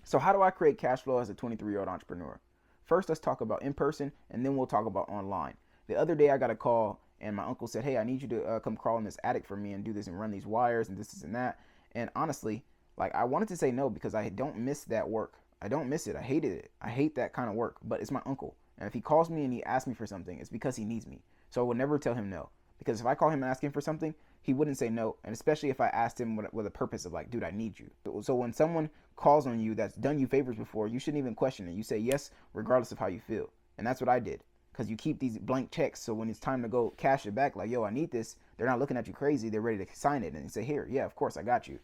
So how do I create cash flow as a 23-year-old entrepreneur? First, let's talk about in person, and then we'll talk about online. The other day I got a call and my uncle said, hey, I need you to come crawl in this attic for me and do this and run these wires and this and that. And honestly, like, I wanted to say no because I don't miss that work. I don't miss it. I hated it. I hate that kind of work, but it's my uncle. And if he calls me and he asks me for something, it's because he needs me. So I would never tell him no. Because if I call him and ask him for something, he wouldn't say no. And especially if I asked him with a purpose of like, dude, I need you. So when someone calls on you that's done you favors before, you shouldn't even question it. You say yes, regardless of how you feel. And that's what I did. Because you keep these blank checks. So when it's time to go cash it back, like, yo, I need this. They're not looking at you crazy. They're ready to sign it. And you say, here, yeah, of course, I got you.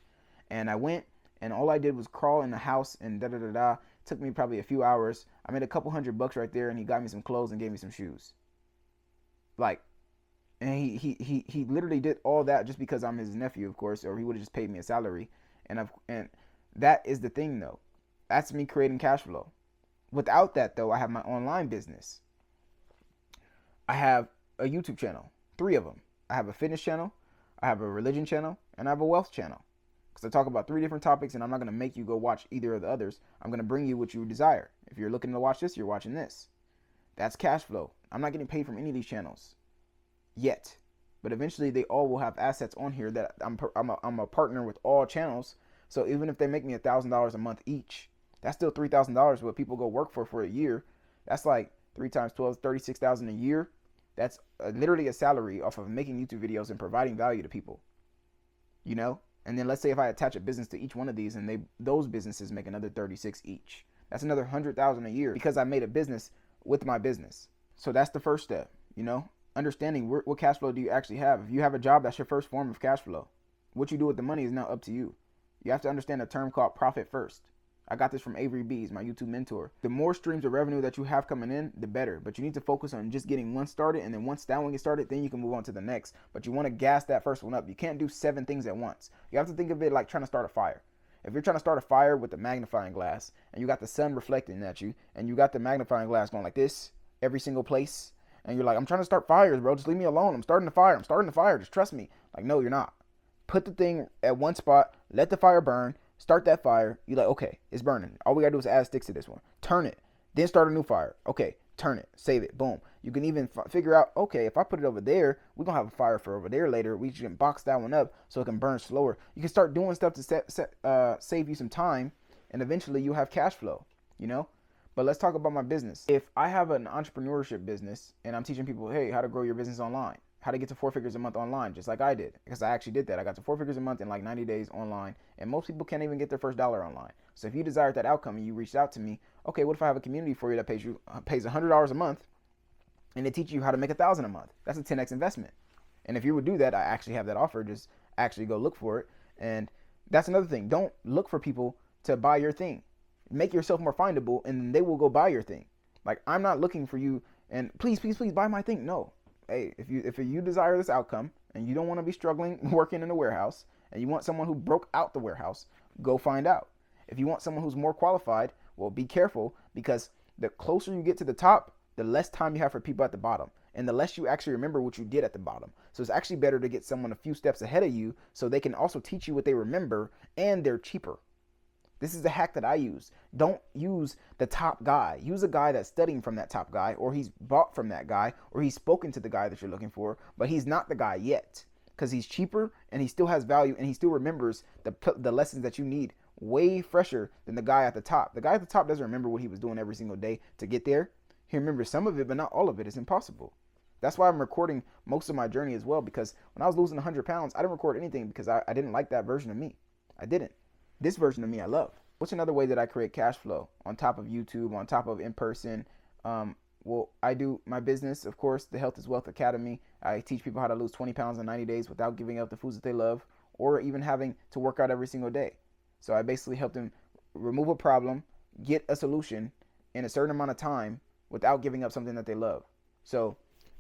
And I went and all I did was crawl in the house and da da da da. Took me probably a few hours. I made a couple $100 right there, and he got me some clothes and gave me some shoes. Like, and he literally did all that just because I'm his nephew, of course, or he would have just paid me a salary. And that is the thing, though. That's me creating cash flow. Without that, though, I have my online business. I have a YouTube channel, 3 of them. I have a fitness channel, I have a religion channel, and I have a wealth channel. Because I talk about 3 different topics, and I'm not going to make you go watch either of the others. I'm going to bring you what you desire. If you're looking to watch this, you're watching this. That's cash flow. I'm not getting paid from any of these channels yet. But eventually, they all will have assets on here that I'm a partner with all channels. So even if they make me $1,000 a month each, that's still $3,000 what people go work for a year. That's like 3 times 12, 36,000 a year. That's literally a salary off of making YouTube videos and providing value to people. You know? And then let's say if I attach a business to each one of these and those businesses make another 36 each. That's another 100,000 a year because I made a business with my business. So that's the first step, you know? Understanding what cash flow do you actually have. If you have a job, that's your first form of cash flow. What you do with the money is now up to you. You have to understand a term called profit first. I got this from Avery Bees, my YouTube mentor. The more streams of revenue that you have coming in, the better. But you need to focus on just getting one started, and then once that one gets started, then you can move on to the next. But you want to gas that first one up. You can't do 7 things at once. You have to think of it like trying to start a fire. If you're trying to start a fire with a magnifying glass, and you got the sun reflecting at you, and you got the magnifying glass going like this every single place, and you're like, I'm trying to start fires, bro. Just leave me alone. I'm starting the fire. I'm starting the fire. Just trust me. Like, no, you're not. Put the thing at one spot. Let the fire burn. Start that fire. You're like, okay, it's burning. All we got to do is add sticks to this one. Turn it. Then start a new fire. Okay, turn it. Save it. Boom. You can even figure out, okay, if I put it over there, we're going to have a fire for over there later. We can box that one up so it can burn slower. You can start doing stuff to save you some time, and eventually you'll have cash flow, you know? But let's talk about my business. If I have an entrepreneurship business and I'm teaching people, hey, how to grow your business online, how to get to 4 figures a month online, just like I did, because I actually did that. I got to 4 figures a month in like 90 days online, and most people can't even get their first dollar online. So if you desired that outcome and you reached out to me, okay, what if I have a community for you that pays $100 a month, and they teach you how to make $1,000 a month? That's a 10x investment. And if you would do that, I actually have that offer. Just actually go look for it. And that's another thing. Don't look for people to buy your thing. Make yourself more findable, and they will go buy your thing. Like, I'm not looking for you and please buy my thing. No. Hey, if you desire this outcome and you don't want to be struggling working in a warehouse and you want someone who broke out the warehouse, go find out. If you want someone who's more qualified, well, be careful, because the closer you get to the top, the less time you have for people at the bottom, and the less you actually remember what you did at the bottom. So it's actually better to get someone a few steps ahead of you so they can also teach you what they remember, and they're cheaper. This is the hack that I use. Don't use the top guy. Use a guy that's studying from that top guy, or he's bought from that guy, or he's spoken to the guy that you're looking for, but he's not the guy yet, because he's cheaper and he still has value and he still remembers the lessons that you need way fresher than the guy at the top. The guy at the top doesn't remember what he was doing every single day to get there. He remembers some of it, but not all of it. It's impossible. That's why I'm recording most of my journey as well, because when I was losing 100 pounds, I didn't record anything because I didn't like that version of me. I didn't. This version of me I love. What's another way that I create cash flow on top of YouTube, on top of in person? Well, I do my business, of course, the Health is Wealth Academy. I teach people how to lose 20 pounds in 90 days without giving up the foods that they love, or even having to work out every single day. So I basically help them remove a problem, get a solution in a certain amount of time without giving up something that they love. So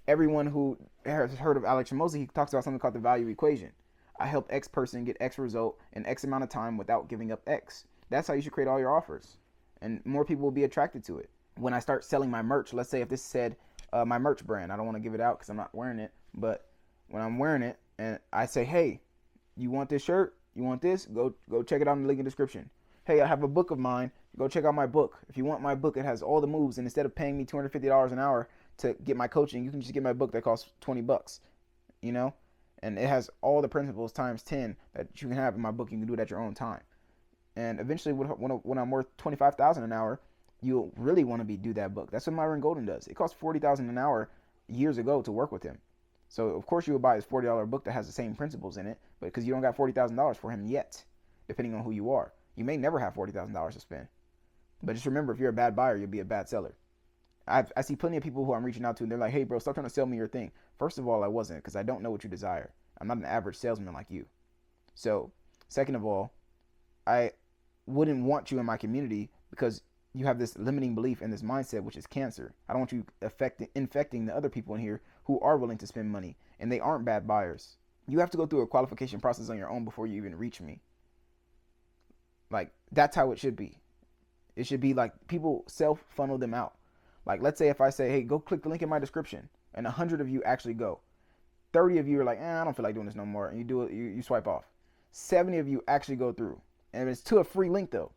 everyone who has heard of Alex Hormozi, he talks about something called the value equation. I help X person get X result in X amount of time without giving up X. That's how you should create all your offers, and more people will be attracted to it. When I start selling my merch, let's say if this said my merch brand, I don't want to give it out because I'm not wearing it, but when I'm wearing it and I say, hey, you want this shirt? You want this? Go check it out in the link in the description. Hey, I have a book of mine. go check out my book. If you want my book, it has all the moves. And instead of paying me $250 an hour to get my coaching, you can just get my book that costs $20, you know? And it has all the principles times 10 that you can have in my book. You can do it at your own time. And eventually, when I'm worth $25,000 an hour, you'll really want to do that book. That's what Myron Golden does. It cost $40,000 an hour years ago to work with him. So of course you would buy his $40 book that has the same principles in it, but because you don't got $40,000 for him yet, depending on who you are, you may never have $40,000 to spend. But just remember, if you're a bad buyer, you'll be a bad seller. I see plenty of people who I'm reaching out to, and they're like, hey, bro, stop trying to sell me your thing. First of all, I wasn't, because I don't know what you desire. I'm not an average salesman like you. So, second of all, I wouldn't want you in my community because you have this limiting belief and this mindset, which is cancer. I don't want you infecting the other people in here who are willing to spend money, and they aren't bad buyers. You have to go through a qualification process on your own before you even reach me. Like, that's how it should be. It should be like people self-funnel them out. Like, let's say if I say, hey, go click the link in my description, and 100 of you actually go. 30 of you are like, I don't feel like doing this no more, and you do it, you swipe off. 70 of you actually go through, and it's to a free link though.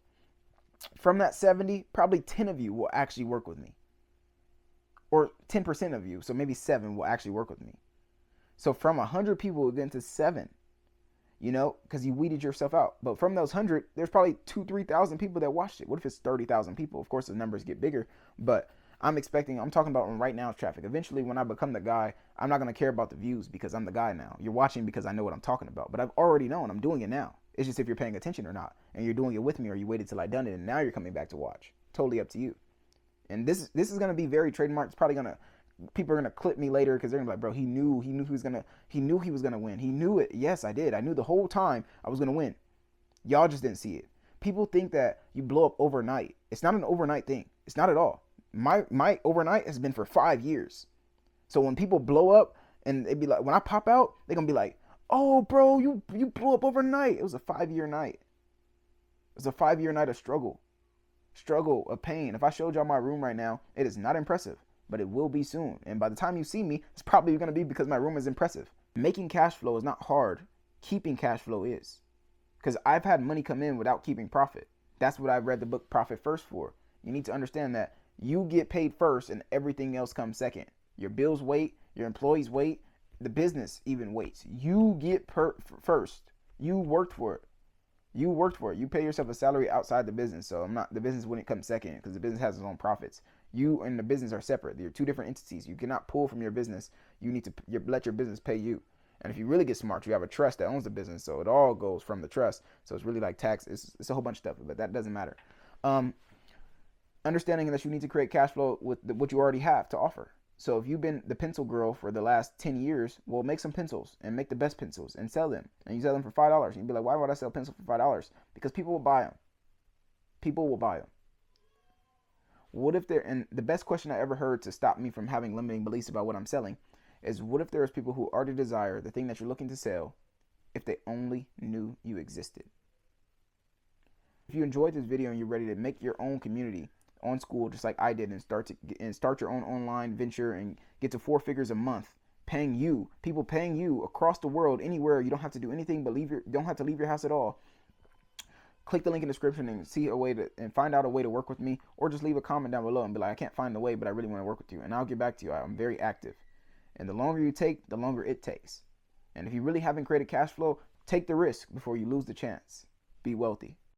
From that 70, probably 10 of you will actually work with me, or 10% of you, so maybe 7 will actually work with me. So from 100 people then to 7, you know, because you weeded yourself out. But from those 100, there's probably 2,000-3,000 people that watched it. What if it's 30,000 people? Of course, the numbers get bigger, but I'm talking about on right now traffic. Eventually, when I become the guy, I'm not going to care about the views because I'm the guy now. You're watching because I know what I'm talking about, but I've already known. I'm doing it now. It's just if you're paying attention or not, and you're doing it with me, or you waited till I done it, and now you're coming back to watch. Totally up to you. And this is going to be very trademarked. It's probably going to, people are going to clip me later because they're going to be like, bro, he knew he was going to win. He knew it. Yes, I did. I knew the whole time I was going to win. Y'all just didn't see it. People think that you blow up overnight. It's not an overnight thing. It's not at all. My overnight has been for 5 years. So when people blow up and they be like, when I pop out, they're going to be like, oh, bro, you blew up overnight. It was a 5-year night. It was a 5-year night of struggle, of pain. If I showed y'all my room right now, it is not impressive, but it will be soon. And by the time you see me, it's probably going to be because my room is impressive. Making cash flow is not hard. Keeping cash flow is. Because I've had money come in without keeping profit. That's what I've read the book Profit First for. You need to understand that you get paid first and everything else comes second. Your bills wait, your employees wait, the business even waits. You get first. You worked for it. You pay yourself a salary outside the business. So the business wouldn't come second because the business has its own profits. You and the business are separate. They're two different entities. You cannot pull from your business. You need to let your business pay you. And if you really get smart, you have a trust that owns the business. So it all goes from the trust. So it's really like tax. It's a whole bunch of stuff, but that doesn't matter. Understanding that you need to create cash flow with what you already have to offer. So if you've been the pencil girl for the last 10 years, well, make some pencils and make the best pencils and sell them. And you sell them for $5. And you'd be like, why would I sell pencils for $5? Because people will buy them. People will buy them. What if and the best question I ever heard to stop me from having limiting beliefs about what I'm selling is, what if there's people who already desire the thing that you're looking to sell if they only knew you existed? If you enjoyed this video and you're ready to make your own community on Skool just like I did and start your own online venture and get to 4 figures a month, people paying you across the world, anywhere, you don't have to do anything but don't have to leave your house at all. Click the link in the description and see a way and find out a way to work with me, or just leave a comment down below and be like, I can't find the way, but I really want to work with you, and I'll get back to you. I'm very active, and the longer you take, the longer it takes. And if you really haven't created cash flow, take the risk before you lose the chance. Be wealthy.